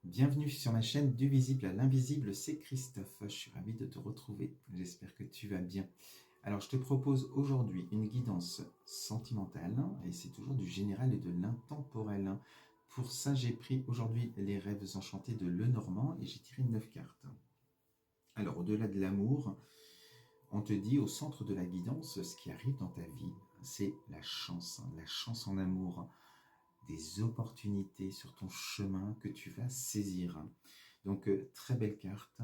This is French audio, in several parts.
Bienvenue sur ma chaîne Du visible à l'invisible, c'est Christophe. Je suis ravi de te retrouver. J'espère que tu vas bien. Alors, je te propose aujourd'hui une guidance sentimentale et c'est toujours du général et de l'intemporel. Pour ça, j'ai pris aujourd'hui les rêves enchantés de Lenormand et j'ai tiré 9 cartes. Alors, au-delà de l'amour, on te dit au centre de la guidance, ce qui arrive dans ta vie, c'est la chance en amour, des opportunités sur ton chemin que tu vas saisir. Donc, très belle carte,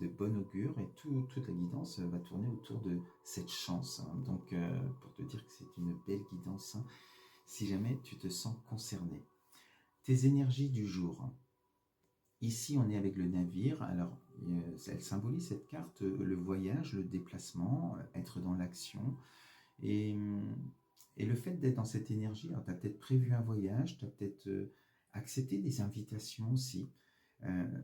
de bon augure, et toute la guidance va tourner autour de cette chance. Donc, pour te dire que c'est une belle guidance, si jamais tu te sens concerné. Tes énergies du jour. Ici, on est avec le navire. Alors, elle symbolise cette carte, le voyage, le déplacement, être dans l'action. Et, et le fait d'être dans cette énergie, alors tu as peut-être prévu un voyage, tu as peut-être accepté des invitations aussi. Euh,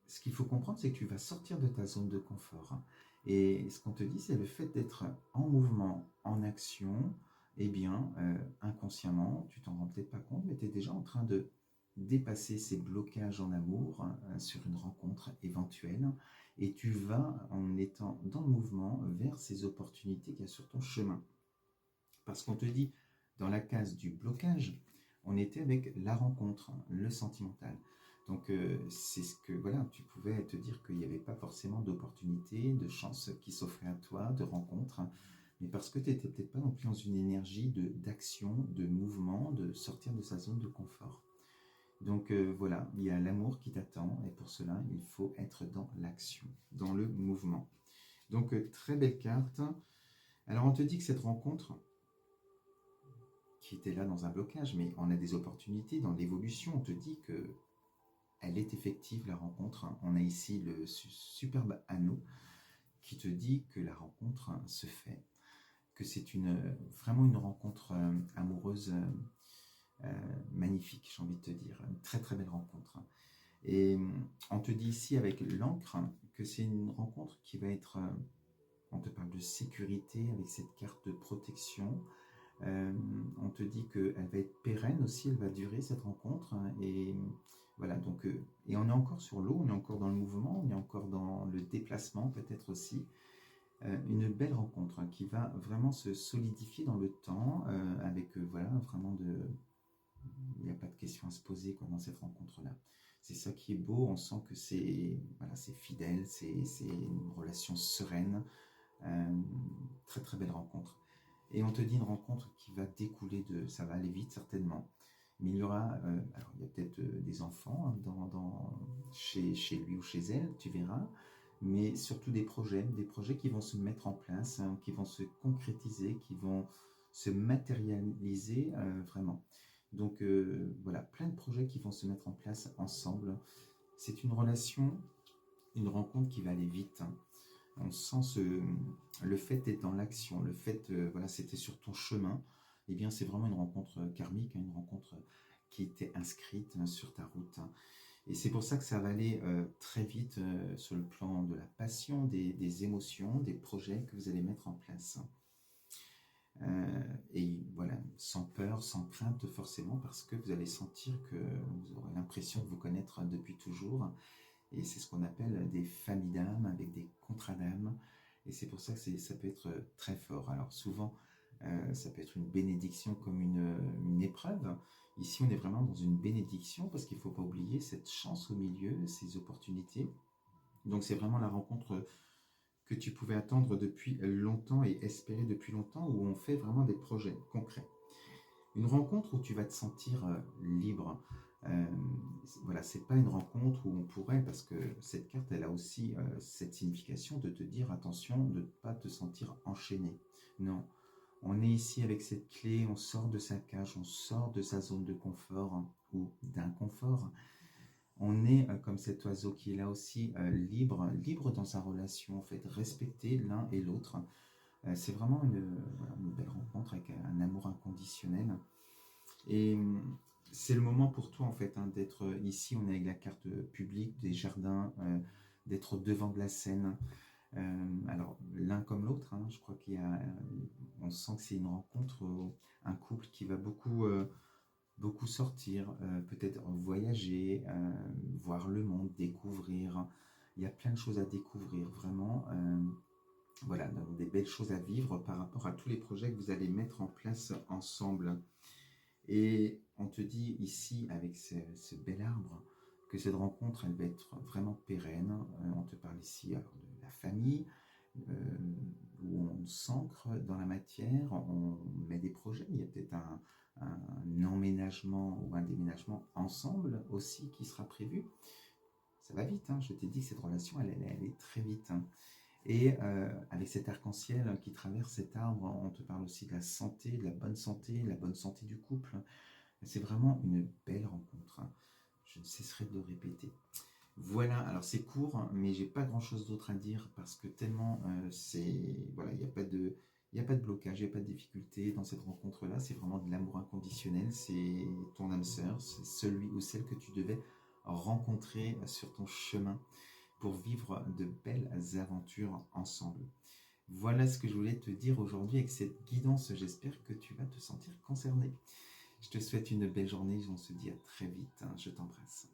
Ce qu'il faut comprendre, c'est que tu vas sortir de ta zone de confort. Et ce qu'on te dit, c'est le fait d'être en mouvement, en action, eh bien, inconsciemment, tu t'en rends peut-être pas compte, mais tu es déjà en train de dépasser ces blocages en amour sur une rencontre éventuelle. Et tu vas, en étant dans le mouvement, vers ces opportunités qu'il y a sur ton chemin. Parce qu'on te dit, dans la case du blocage, on était avec la rencontre, le sentimental. Donc c'est ce que, voilà, tu pouvais te dire qu'il n'y avait pas forcément d'opportunités, de chances qui s'offraient à toi, de rencontres, mais parce que tu n'étais peut-être pas non plus dans une énergie d'action, de mouvement, de sortir de sa zone de confort. Donc voilà, il y a l'amour qui t'attend, et pour cela, il faut être dans l'action, dans le mouvement. Donc très belle carte. Alors on te dit que cette rencontre, qui était là dans un blocage, mais on a des opportunités dans l'évolution. On te dit que elle est effective, la rencontre. On a ici le superbe anneau qui te dit que la rencontre se fait, que c'est vraiment une rencontre amoureuse magnifique, j'ai envie de te dire. Une très très belle rencontre. Et on te dit ici avec l'encre que c'est une rencontre qui va être... on te parle de sécurité avec cette carte de protection. On te dit qu'elle va être pérenne aussi, elle va durer cette rencontre. Et voilà, donc, et on est encore sur l'eau, on est encore dans le mouvement, on est encore dans le déplacement peut-être aussi. Une belle rencontre qui va vraiment se solidifier dans le temps, avec voilà, vraiment il n'y a pas de question à se poser quoi, dans cette rencontre-là. C'est ça qui est beau, on sent que c'est voilà, c'est fidèle, c'est une relation sereine, très très belle rencontre. Et on te dit une rencontre qui va découler de... Ça va aller vite certainement. Mais il y aura... alors il y a peut-être des enfants hein, chez lui ou chez elle, tu verras. Mais surtout des projets qui vont se mettre en place, hein, qui vont se concrétiser, qui vont se matérialiser vraiment. Donc voilà, plein de projets qui vont se mettre en place ensemble. C'est une relation, une rencontre qui va aller vite. Hein. On sent le fait d'être dans l'action, le fait, voilà, c'était sur ton chemin, eh bien c'est vraiment une rencontre karmique, hein, une rencontre qui était inscrite sur ta route. Hein. Et c'est pour ça que ça va aller très vite sur le plan de la passion, des émotions, des projets que vous allez mettre en place. Et voilà, sans peur, sans crainte forcément, parce que vous allez sentir que vous aurez l'impression de vous connaître depuis toujours. Et c'est ce qu'on appelle des familles d'âmes avec des contrats d'âmes. Et c'est pour ça que ça peut être très fort. Alors souvent, ça peut être une bénédiction comme une épreuve. Ici, on est vraiment dans une bénédiction parce qu'il ne faut pas oublier cette chance au milieu, ces opportunités. Donc c'est vraiment la rencontre que tu pouvais attendre depuis longtemps et espérer depuis longtemps, où on fait vraiment des projets concrets. Une rencontre où tu vas te sentir libre. Euh, voilà, c'est pas une rencontre où on pourrait, parce que cette carte, elle a aussi cette signification de te dire attention, de ne pas te sentir enchaîné. Non, on est ici avec cette clé, on sort de sa cage, on sort de sa zone de confort hein, ou d'inconfort. On est comme cet oiseau qui est là aussi libre dans sa relation, en fait, respecter l'un et l'autre. C'est vraiment voilà, une belle rencontre avec un amour inconditionnel. Et c'est le moment pour toi, en fait, hein, d'être ici. On est avec la carte publique des jardins, d'être devant de la scène. Alors, l'un comme l'autre, hein, je crois on sent que c'est une rencontre, un couple qui va beaucoup beaucoup sortir, peut-être voyager, voir le monde, découvrir. Il y a plein de choses à découvrir, vraiment. Voilà, donc des belles choses à vivre par rapport à tous les projets que vous allez mettre en place ensemble. Et on te dit ici, avec ce bel arbre, que cette rencontre, elle va être vraiment pérenne. On te parle ici alors, de la famille, euh, où on s'ancre dans la matière, on met des projets. Il y a peut-être un emménagement ou un déménagement ensemble aussi qui sera prévu. Ça va vite, hein, je t'ai dit que cette relation, elle est très vite. Hein. Et avec cet arc-en-ciel qui traverse cet arbre, on te parle aussi de la bonne santé du couple. C'est vraiment une belle rencontre. Hein. Je ne cesserai de le répéter. Voilà, alors c'est court, mais j'ai pas grand chose d'autre à dire parce que tellement voilà, il n'y a pas de. Il n'y a pas de blocage, il n'y a pas de difficulté dans cette rencontre-là, c'est vraiment de l'amour inconditionnel, c'est ton âme sœur, c'est celui ou celle que tu devais rencontrer sur ton chemin pour vivre de belles aventures ensemble. Voilà ce que je voulais te dire aujourd'hui avec cette guidance, j'espère que tu vas te sentir concerné. Je te souhaite une belle journée, on se dit à très vite, je t'embrasse.